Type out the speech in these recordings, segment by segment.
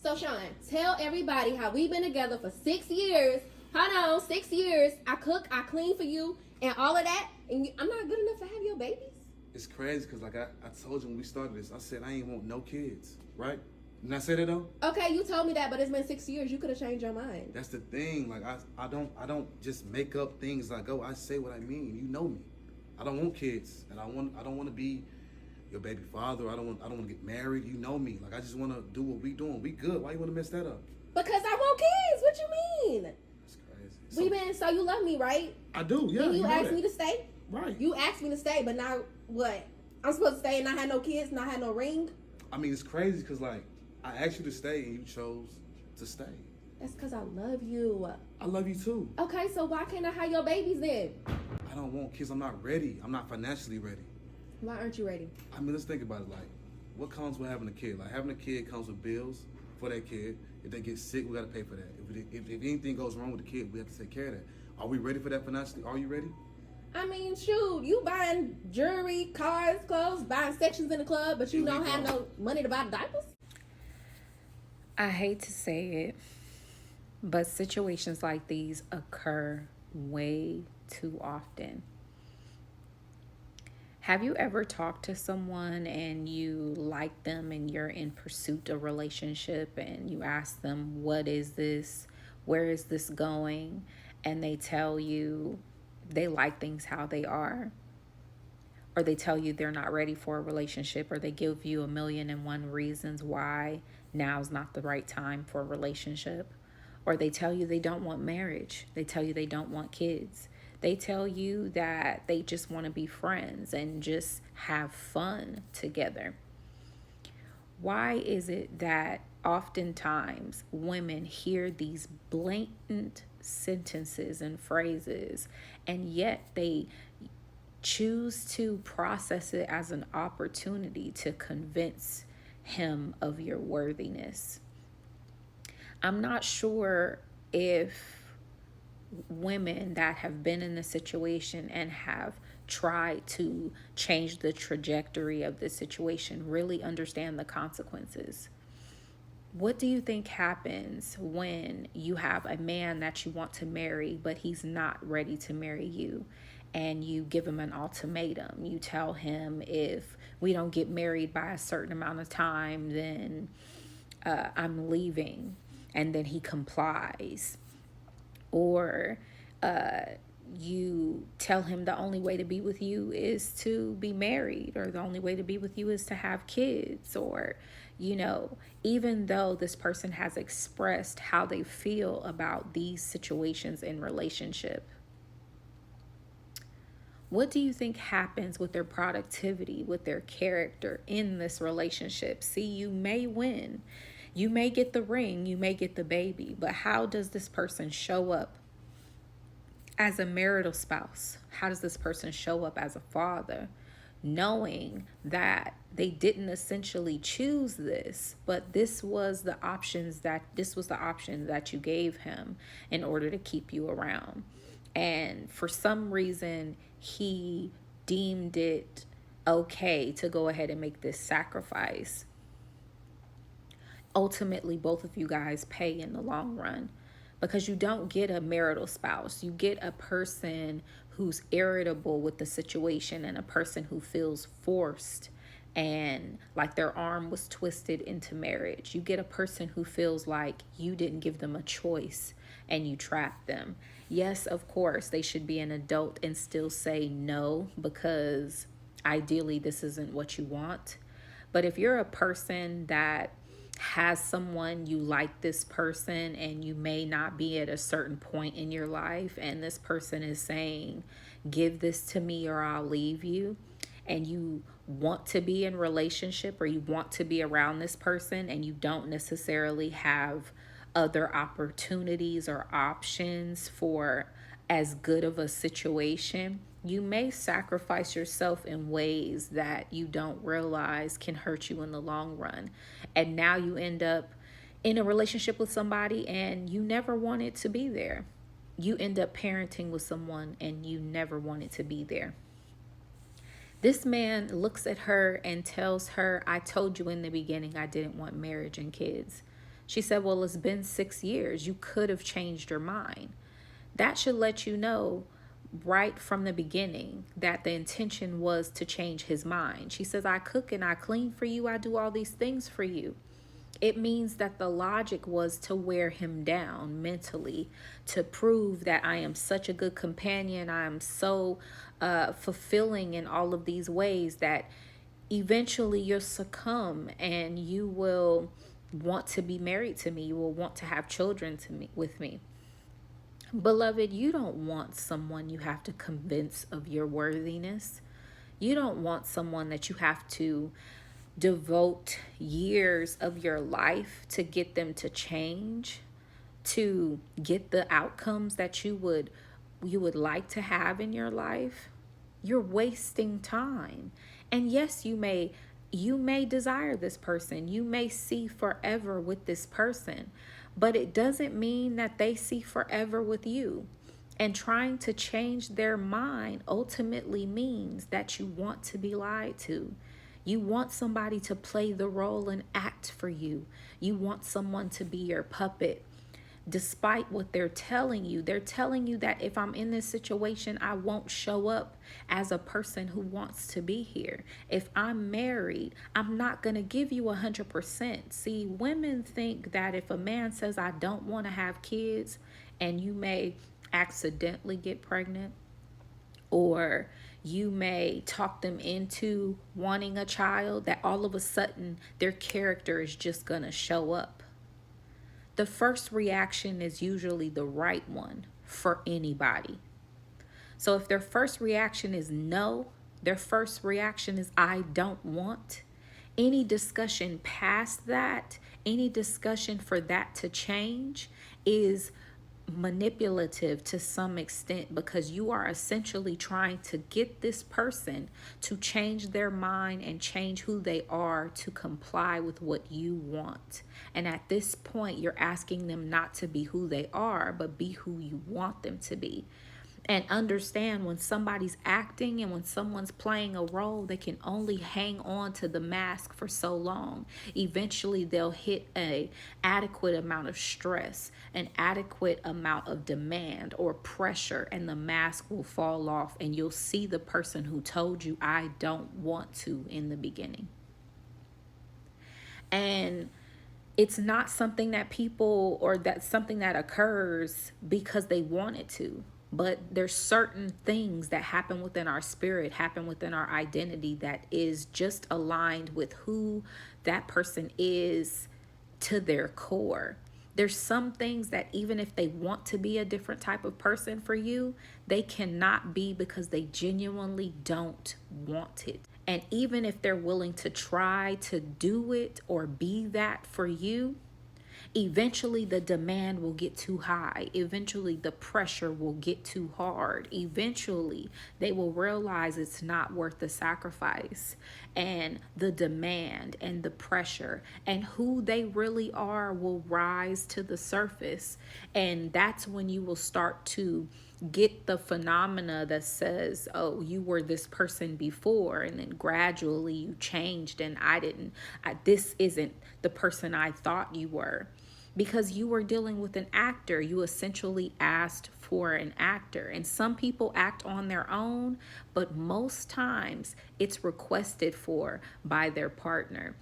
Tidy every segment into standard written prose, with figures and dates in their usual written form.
So, Sean, tell everybody how we've been together for 6 years. Hold on, 6 years. I cook, I clean for you, and all of that. And I'm not good enough to have your babies? It's crazy because, like I told you when we started this, I said I ain't want no kids, right? Didn't I say that though? Okay, you told me that, but it's been 6 years. You could have changed your mind. That's the thing. Like I don't just make up things I go. I say what I mean. You know me. I don't want kids, and I don't want to be your baby father. I don't want to get married. You know me. Like I just want to do what we doing. We good. Why you want to mess that up? Because I want kids. What you mean? That's crazy. So you love me, right? I do. Yeah. And you asked that. me to stay. Right. You asked me to stay, but now what? I'm supposed to stay and not have no kids, not have no ring? I mean, it's crazy because like I asked you to stay and you chose to stay. That's because I love you. I love you too. Okay, so why can't I have your babies then? I don't want kids. I'm not ready. I'm not financially ready. Why aren't you ready? I mean, let's think about it. Like, what comes with having a kid? Like, having a kid comes with bills for that kid. If they get sick, we got to pay for that. If anything goes wrong with the kid, we have to take care of that. Are we ready for that financially? Are you ready? I mean, shoot, you buying jewelry, cars, clothes, buying sections in the club, but you don't have no money to buy diapers? I hate to say it, but situations like these occur way too often. Have you ever talked to someone and you like them and you're in pursuit of a relationship and you ask them, what is this? Where is this going? And they tell you they like things how they are, or they tell you they're not ready for a relationship, or they give you 1,000,001 reasons why now's not the right time for a relationship, or they tell you they don't want marriage. They tell you they don't want kids. They tell you that they just want to be friends and just have fun together. Why is it that oftentimes women hear these blatant sentences and phrases, and yet they choose to process it as an opportunity to convince him of your worthiness? I'm not sure if women that have been in the situation and have tried to change the trajectory of the situation really understand the consequences. What do you think happens when you have a man that you want to marry, but he's not ready to marry you? And you give him an ultimatum. You tell him, if we don't get married by a certain amount of time, then I'm leaving. And then he complies. Or you tell him the only way to be with you is to be married, or the only way to be with you is to have kids. Or, even though this person has expressed how they feel about these situations in relationship, what do you think happens with their productivity, with their character in this relationship? See, you may win. You may get the ring, you may get the baby, but how does this person show up as a marital spouse? How does this person show up as a father, knowing that they didn't essentially choose this, but this was the option that you gave him in order to keep you around? And for some reason, he deemed it okay to go ahead and make this sacrifice. Ultimately, both of you guys pay in the long run, because you don't get a marital spouse. You get a person who's irritable with the situation, and a person who feels forced and like their arm was twisted into marriage. You get a person who feels like you didn't give them a choice and you trapped them. Yes, of course, they should be an adult and still say no, because ideally this isn't what you want. But if you're a person that has someone, you like this person, and you may not be at a certain point in your life, and this person is saying, give this to me or I'll leave you, and you want to be in relationship, or you want to be around this person, and you don't necessarily have other opportunities or options for as good of a situation, you may sacrifice yourself in ways that you don't realize can hurt you in the long run. And now you end up in a relationship with somebody and you never wanted to be there. You end up parenting with someone and you never wanted to be there. This man looks at her and tells her, I told you in the beginning I didn't want marriage and kids. She said, well, it's been 6 years. You could have changed your mind. That should let you know right from the beginning that the intention was to change his mind. She says, I cook and I clean for you. I do all these things for you. It means that the logic was to wear him down mentally, to prove that I am such a good companion. I am so fulfilling in all of these ways that eventually you'll succumb and you will want to be married to me. You will want to have children to me with me. Beloved, you don't want someone you have to convince of your worthiness. You don't want someone that you have to devote years of your life to get them to change, to get the outcomes that you would like to have in your life. You're wasting time. And yes, you may desire this person. You may see forever with this person, but it doesn't mean that they see forever with you. And trying to change their mind ultimately means that you want to be lied to. You want somebody to play the role and act for you. You want someone to be your puppet. Despite what they're telling you that if I'm in this situation, I won't show up as a person who wants to be here. If I'm married, I'm not going to give you 100%. See, women think that if a man says, I don't want to have kids, and you may accidentally get pregnant, or you may talk them into wanting a child, that all of a sudden their character is just going to show up. The first reaction is usually the right one for anybody. So if their first reaction is no, their first reaction is I don't want, any discussion past that, any discussion for that to change is manipulative to some extent, because you are essentially trying to get this person to change their mind and change who they are to comply with what you want. And at this point, you're asking them not to be who they are, but be who you want them to be. And understand, when somebody's acting and when someone's playing a role, they can only hang on to the mask for so long. Eventually they'll hit a adequate amount of stress, an adequate amount of demand or pressure, and the mask will fall off, and you'll see the person who told you I don't want to in the beginning. And it's not something that people, or that's something that occurs because they want it to. But there's certain things that happen within our spirit, happen within our identity, that is just aligned with who that person is to their core. There's some things that even if they want to be a different type of person for you, they cannot be, because they genuinely don't want it. And even if they're willing to try to do it or be that for you, eventually the demand will get too high. Eventually the pressure will get too hard. Eventually they will realize it's not worth the sacrifice, and the demand and the pressure and who they really are will rise to the surface. And that's when you will start to get the phenomena that says, oh, you were this person before, and then gradually you changed, and this isn't the person I thought you were. Because you were dealing with an actor, you essentially asked for an actor. And some people act on their own, but most times it's requested for by their partner.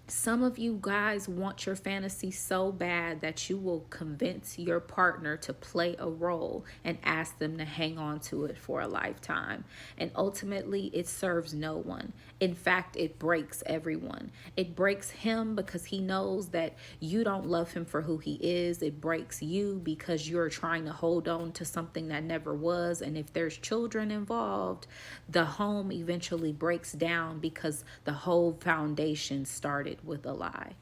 Some of you guys want your fantasy so bad that you will convince your partner to play a role and ask them to hang on to it for a lifetime. And ultimately, it serves no one. In fact, it breaks everyone. It breaks him because he knows that you don't love him for who he is. It breaks you because you're trying to hold on to something that never was. And if there's children involved, the home eventually breaks down because the whole foundation started with a lie.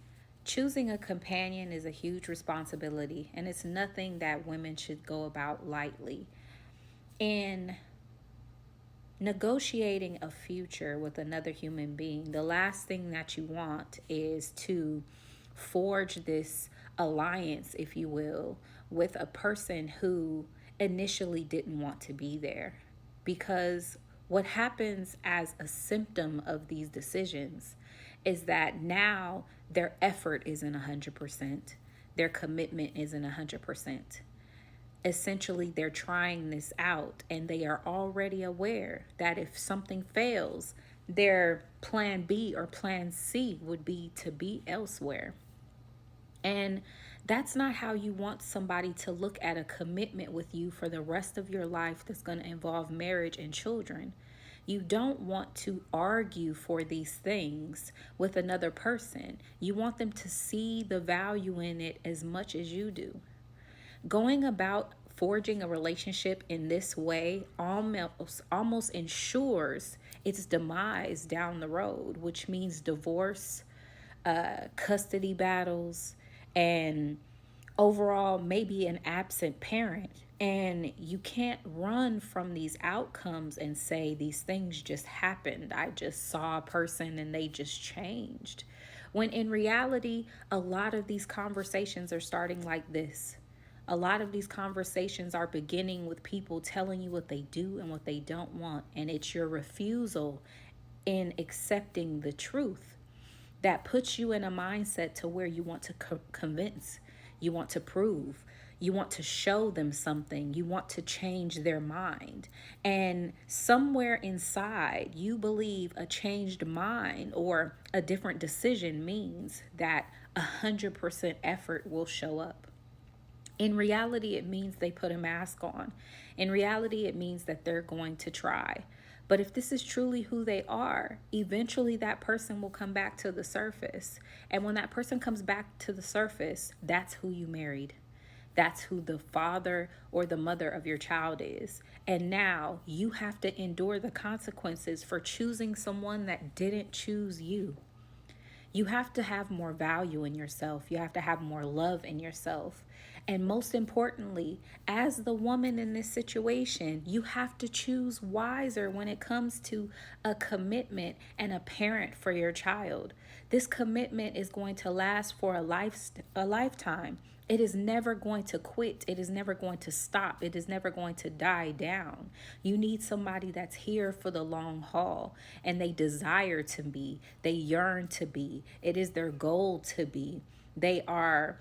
Choosing a companion is a huge responsibility, and it's nothing that women should go about lightly. In negotiating a future with another human being, the last thing that you want is to forge this alliance, if you will, with a person who initially didn't want to be there. Because what happens as a symptom of these decisions is that now their effort isn't 100%, their commitment isn't 100%. Essentially, they're trying this out and they are already aware that if something fails, their plan B or plan C would be to be elsewhere. And that's not how you want somebody to look at a commitment with you for the rest of your life that's going to involve marriage and children. You don't want to argue for these things with another person. You want them to see the value in it as much as you do. Going about forging a relationship in this way almost ensures its demise down the road, which means divorce, custody battles, and overall maybe an absent parent. And you can't run from these outcomes and say these things just happened. I just saw a person and they just changed. When in reality, a lot of these conversations are starting like this. A lot of these conversations are beginning with people telling you what they do and what they don't want. And it's your refusal in accepting the truth that puts you in a mindset to where you want to convince, you want to prove, you want to show them something, you want to change their mind. And somewhere inside, you believe a changed mind or a different decision means that 100% effort will show up. In reality, it means they put a mask on. In reality, it means that they're going to try. But if this is truly who they are, eventually that person will come back to the surface. And when that person comes back to the surface, that's who you married. That's who the father or the mother of your child is. And now you have to endure the consequences for choosing someone that didn't choose you. You have to have more value in yourself. You have to have more love in yourself. And most importantly, as the woman in this situation, you have to choose wiser when it comes to a commitment and a parent for your child. This commitment is going to last for a lifetime. It is never going to quit. It is never going to stop. It is never going to die down. You need somebody that's here for the long haul and they desire to be, they yearn to be. It is their goal to be. They are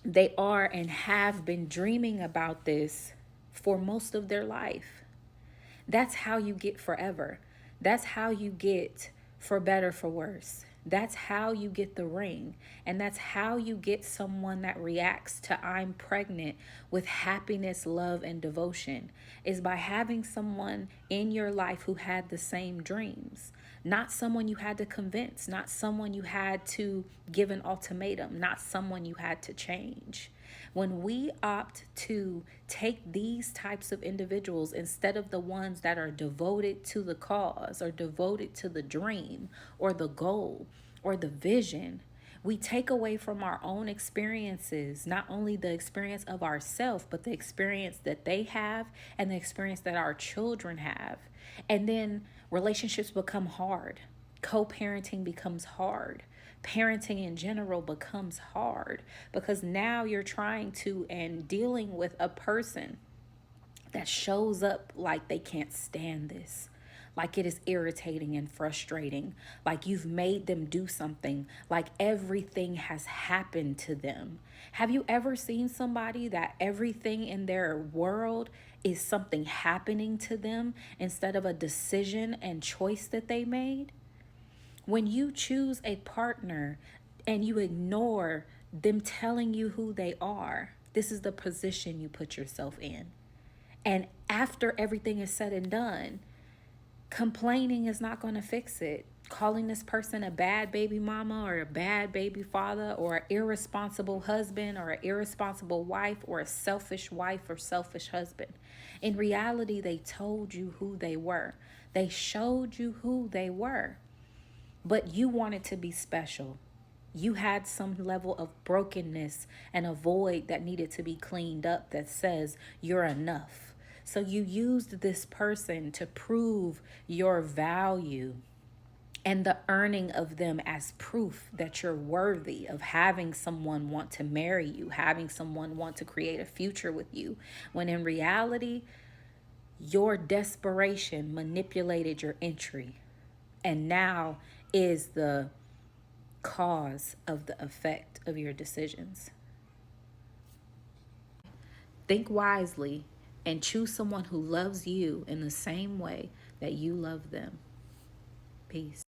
and have been dreaming about this for most of their life. That's how you get forever. That's how you get for better, for worse. That's how you get the ring. And that's how you get someone that reacts to I'm pregnant with happiness, love, and devotion, is by having someone in your life who had the same dreams. Not someone you had to convince, not someone you had to give an ultimatum, not someone you had to change. When we opt to take these types of individuals instead of the ones that are devoted to the cause or devoted to the dream or the goal or the vision, we take away from our own experiences, not only the experience of ourselves, but the experience that they have and the experience that our children have. And then relationships become hard. Co-parenting becomes hard. Parenting in general becomes hard because now you're trying to and dealing with a person that shows up like they can't stand this, like it is irritating and frustrating, like you've made them do something, like everything has happened to them. Have you ever seen somebody that everything in their world is something happening to them instead of a decision and choice that they made? When you choose a partner and you ignore them telling you who they are, this is the position you put yourself in. And after everything is said and done, complaining is not going to fix it. Calling this person a bad baby mama or a bad baby father or an irresponsible husband or an irresponsible wife or a selfish wife or selfish husband. In reality, they told you who they were. They showed you who they were. But you wanted to be special. You had some level of brokenness and a void that needed to be cleaned up that says you're enough. So you used this person to prove your value and the earning of them as proof that you're worthy of having someone want to marry you, having someone want to create a future with you. When in reality, your desperation manipulated your entry. And now is the cause of the effect of your decisions. Think wisely and choose someone who loves you in the same way that you love them. Peace.